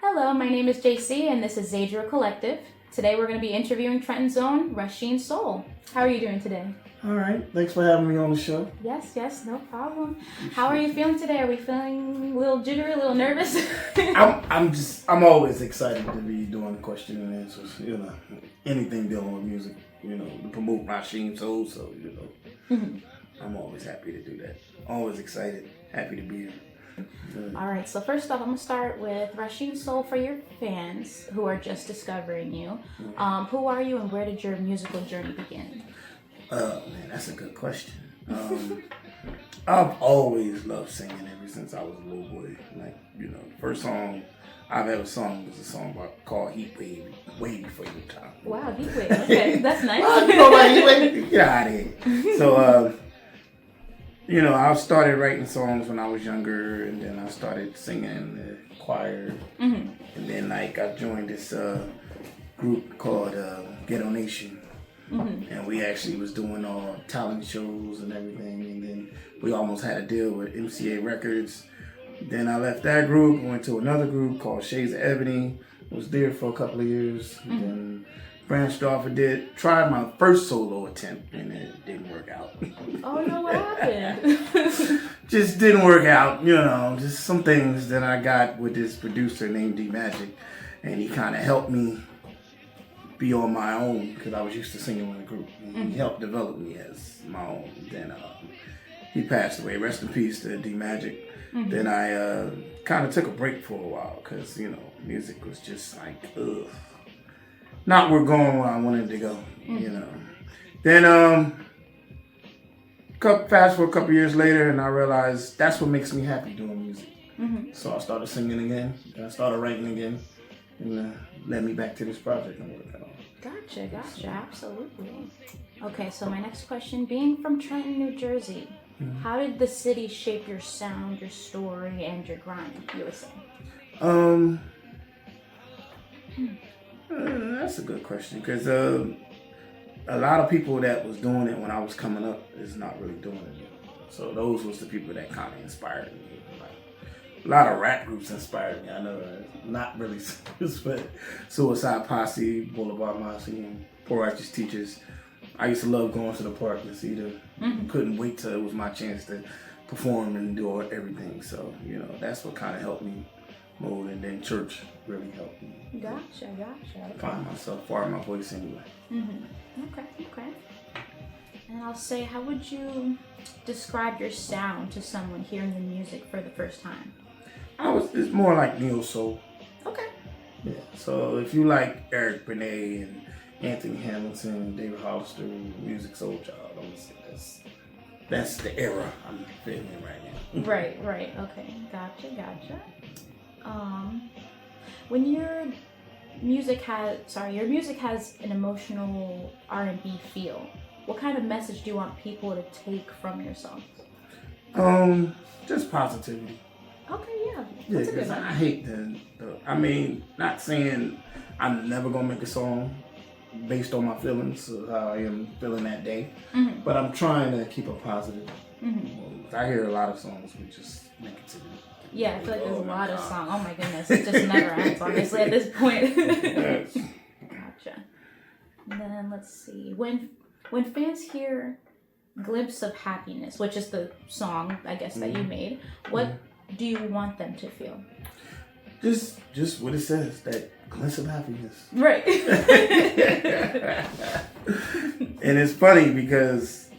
Hello, my name is JC and this is Zadra Collective. Today we're going to be interviewing Trenton's own Rasheen Soul. How are you doing today? All right. Thanks for having me on the show. Yes, no problem. How are you feeling today? Are we feeling a little jittery, a little nervous? I'm always excited to be doing question and answers. Anything dealing with music. To promote Rasheen Soul. So I'm always happy to do that. Always excited, happy to be here. All right. So first off, I'm gonna start with Rasheen Soul for your fans who are just discovering you. Who are you, and where did your musical journey begin? Oh man, that's a good question. I've always loved singing ever since I was a little boy. The first song I've ever sung was a song called Heat Wave, way before your time. Wow, Heat Wave. Okay, that's nice. You know about Heat Wave? Get out of here. So, I started writing songs when I was younger, and then I started singing in the choir. And then, I joined this group called Ghetto Nation. And we actually was doing all talent shows and everything. And then we almost had a deal with MCA Records. Then I left that group, went to another group called Shades of Ebony. Was there for a couple of years. Then branched off and tried my first solo attempt, and it didn't work out. Oh no, what happened? Just didn't work out, just some things that I got with this producer named D Magic, and he kind of helped me be on my own because I was used to singing with a group. And he helped develop me as my own. Then he passed away. Rest in peace to D Magic. Then I kind of took a break for a while because music was just not where I wanted to go. Then fast forward a couple years later, and I realized that's what makes me happy, doing music. So I started singing again, and I started writing again, and led me back to this project I'm working on. Gotcha, absolutely. Okay, so my next question, being from Trenton, New Jersey, how did the city shape your sound, your story, and your grind, you would say? That's a good question, because a lot of people that was doing it when I was coming up is not really doing it anymore. So those was the people that kind of inspired me. A lot of rap groups inspired me. I know not really, but Suicide Posse, Boulevard Mossy, and Poor Righteous Teachers. I used to love going to the park and see them. Couldn't wait till it was my chance to perform and do everything. So that's what kind of helped me mold, and then church really helped me. Gotcha. Find myself, find my voice anyway. Okay. And I'll say, how would you describe your sound to someone hearing your music for the first time? It's more like neo soul. Okay. Yeah. So if you like Eric Benet and Anthony Hamilton, David Hollister, Music Soul Child, I'm gonna say that's the era I'm feeling right now. Right. Okay. Gotcha. When your music has an emotional R&B feel, what kind of message do you want people to take from your songs? Just positivity. Okay, yeah. That's a good one. I hate not saying I'm never gonna make a song based on my feelings of how I am feeling that day, but I'm trying to keep a positive. I hear a lot of songs with just negativity. Yeah, I feel like there's a lot of songs. Oh my goodness, it just never ends, honestly, at this point. Yes. Gotcha. And then let's see. When fans hear Glimpse of Happiness, which is the song, I guess, that you made, what do you want them to feel? Just what it says, that glimpse of happiness. Right. And it's funny because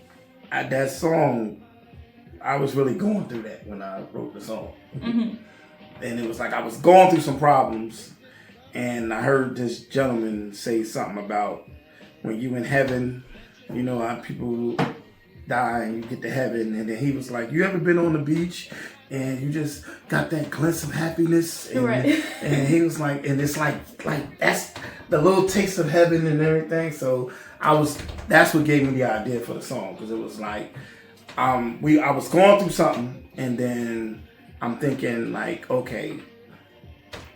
that song, I was really going through that when I wrote the song. And it was like I was going through some problems, and I heard this gentleman say something about when you in heaven, how people die and you get to heaven, and then he was like, you ever been on the beach and you just got that glimpse of happiness? And, right. And he was like, and it's like that's the little taste of heaven and everything. So that's what gave me the idea for the song, because it was like I was going through something, and then I'm thinking okay,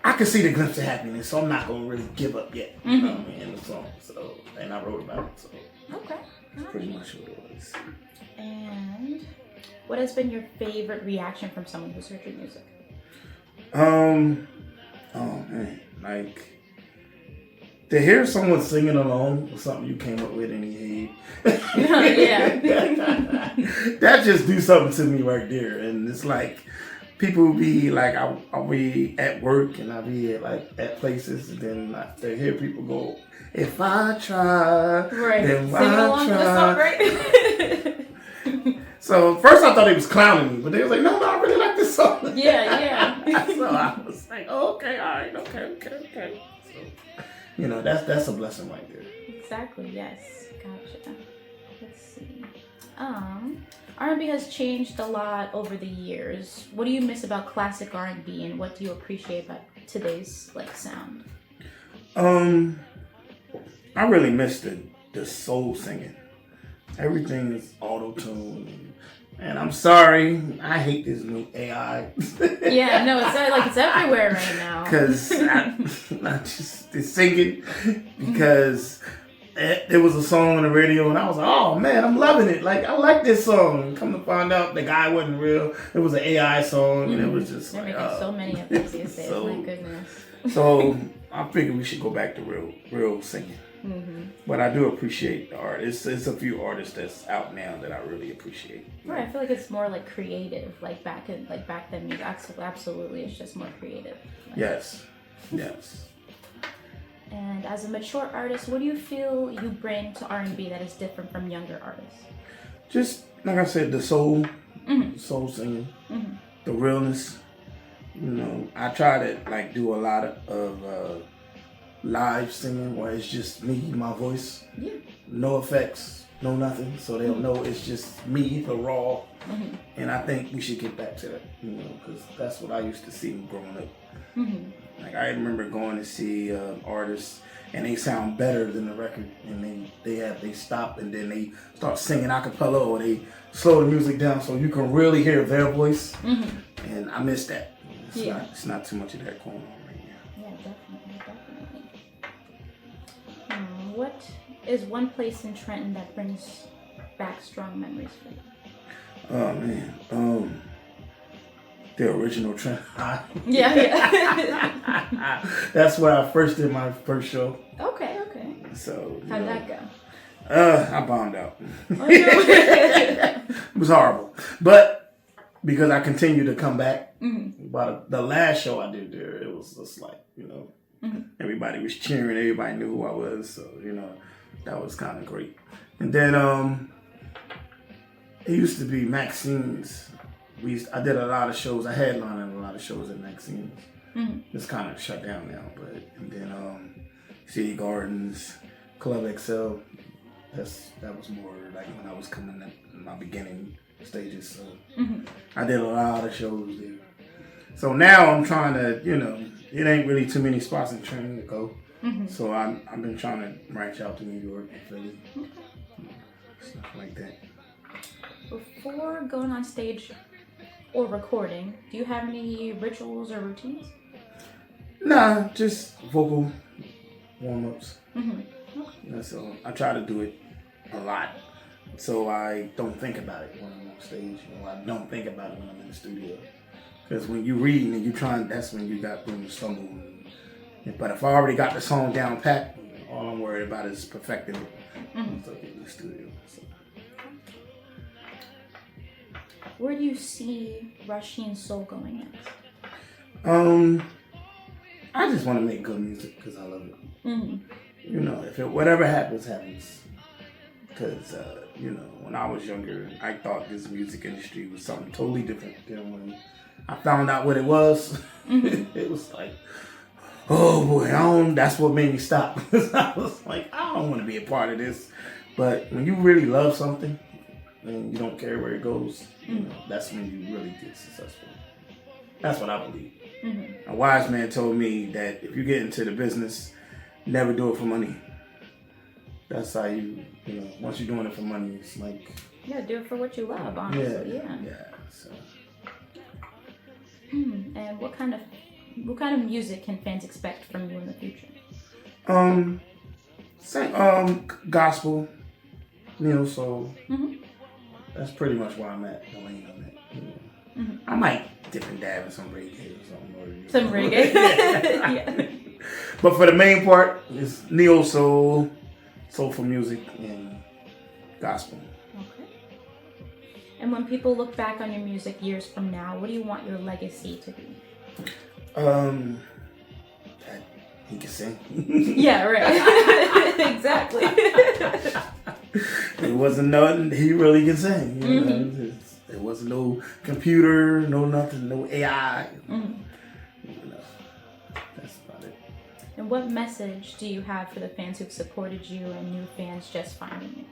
I can see the glimpse of happiness, so I'm not gonna really give up yet. In the song. So, and I wrote about it. So okay, that's pretty much what it was. And what has been your favorite reaction from someone who's heard your music? Oh man, Like, to hear someone singing along with something you came up with in your head. Yeah. That just do something to me right there. And it's like, people be like, I'll be at work and I'll be at places, and then I hear people go, if I try, then why along try? to the song, right? So first I thought he was clowning me, but they was like, no, I really like this song. Yeah. So I was like, oh, okay, all right, okay. So, that's a blessing right there. Exactly, yes. Gotcha. Let's see. R&B has changed a lot over the years. What do you miss about classic R&B, and what do you appreciate about today's sound? I really miss the soul singing. Everything is auto-tuned. And I'm sorry, I hate this new AI. Yeah, no, it's everywhere right now. Because I just singing, because there was a song on the radio and I was like, oh man, I'm loving it. Like, I like this song. And come to find out, the guy wasn't real. It was an AI song, and it was just They're making so many of these these days. My goodness. So I figured we should go back to real singing. Mm-hmm. But I do appreciate the art. It's a few artists that's out now that I really appreciate. Right, I feel like it's more creative, back then. Music, absolutely, it's just more creative. Yes. And as a mature artist, what do you feel you bring to R&B that is different from younger artists? Just like I said, the soul singing, the realness. I try to do a lot of live singing where it's just me, my voice, no effects, no nothing, so they'll know it's just me, the raw. And I think we should get back to that, because that's what I used to see growing up. Like, I remember going to see artists, and they sound better than the record, and they stop and then they start singing a cappella, or they slow the music down so you can really hear their voice. And I miss that. It's not too much of that going on right now. Yeah, definitely. What is one place in Trenton that brings back strong memories for you? Oh man, the original Trenton High. Yeah. That's where I first did my first show. Okay. So how'd that go? I bombed out. Oh, no. It was horrible, but because I continued to come back. But the last show I did there, it was just everybody was cheering, everybody knew who I was, so that was kind of great. And then it used to be Maxine's. I did a lot of shows. I headlined a lot of shows at Maxine's. It's kind of shut down now, and then City Gardens, Club XL. That was more like when I was coming up in my beginning stages. So I did a lot of shows there. So now I'm trying to, it ain't really too many spots in Trenton to go. So I've been trying to branch out to New York and Philly, stuff like that. Before going on stage or recording, do you have any rituals or routines? Nah, just vocal warm-ups. That's all. I try to do it a lot, so I don't think about it when I'm on stage. I don't think about it when I'm in the studio. Because when you're reading and you're trying, that's when you got room to stumble. But if I already got the song down pat, all I'm worried about is perfecting it. So I get in the studio. So. Where do you see Rasheen Soul going next? I just want to make good music because I love it. Whatever happens, happens. Because, when I was younger, I thought this music industry was something totally different than when I found out what it was. It was like, oh boy, that's what made me stop. I was like, I don't want to be a part of this. But when you really love something and you don't care where it goes, that's when you really get successful. That's what I believe. A wise man told me that if you get into the business, never do it for money. That's how once you're doing it for money, it's like... Yeah, do it for what you love, honestly. Yeah. So. And what kind of music can fans expect from you in the future? Gospel, soul. That's pretty much where I'm at, the lane I'm at. I might dip and dab in some reggae or something. Some reggae? Yeah. But for the main part, it's neo soul, soulful music, and gospel. Okay. And when people look back on your music years from now, what do you want your legacy to be? That he can sing. Yeah, right. Exactly. It wasn't nothing. He really can sing. You know? There wasn't no computer, no nothing, no AI. You know, that's about it. And what message do you have for the fans who've supported you and new fans just finding you?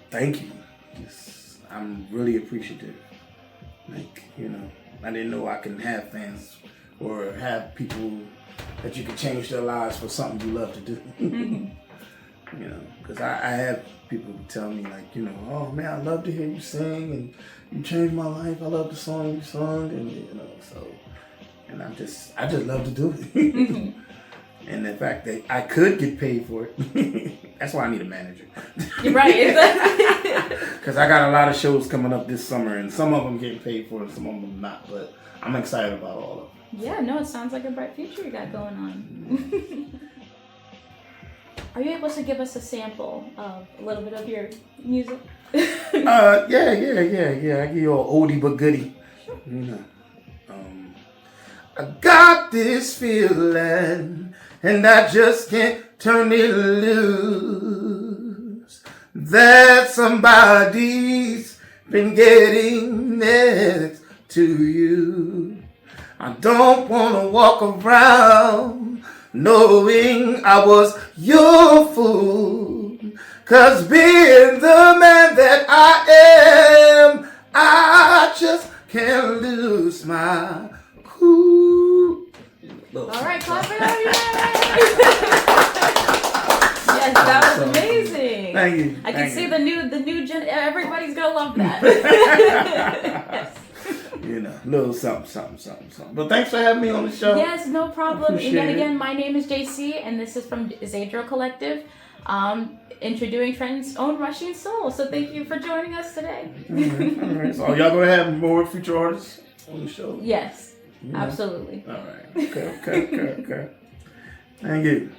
Thank you. I'm really appreciative. Like, you know, I didn't know I can have fans or have people that you can change their lives for something you love to do. You know, because I have people who tell me, like, you know, oh man, I love to hear you sing and you changed my life. I love the song you sung, and you know, so, and I just love to do it. And the fact that I could get paid for it, that's why I need a manager. You're right, exactly. Because I got a lot of shows coming up this summer, and some of them getting paid for, and some of them not. But I'm excited about all of them. Yeah, no, it sounds like a bright future you got going on. Are you able to give us a sample of a little bit of your music? Yeah. I give you an oldie but goodie. Sure. You know. I got this feeling, and I just can't turn it loose. That somebody's been getting next to you. I don't want to walk around knowing I was your fool. 'Cause being the man that I am, I just can't lose my cool. All right, clap it up, yes, that was amazing. Thank you. I can see the new everybody's gonna love that. Yes. You know, little something. But thanks for having me on the show. Yes, no problem. And Appreciate yet it. again, my name is JC, and this is from Zadro Collective, introducing Trend's own Rasheen Soul. So thank you for joining us today. All right. So y'all gonna have more future artists on the show? Yes, Yeah. absolutely. All right. Okay. Thank you.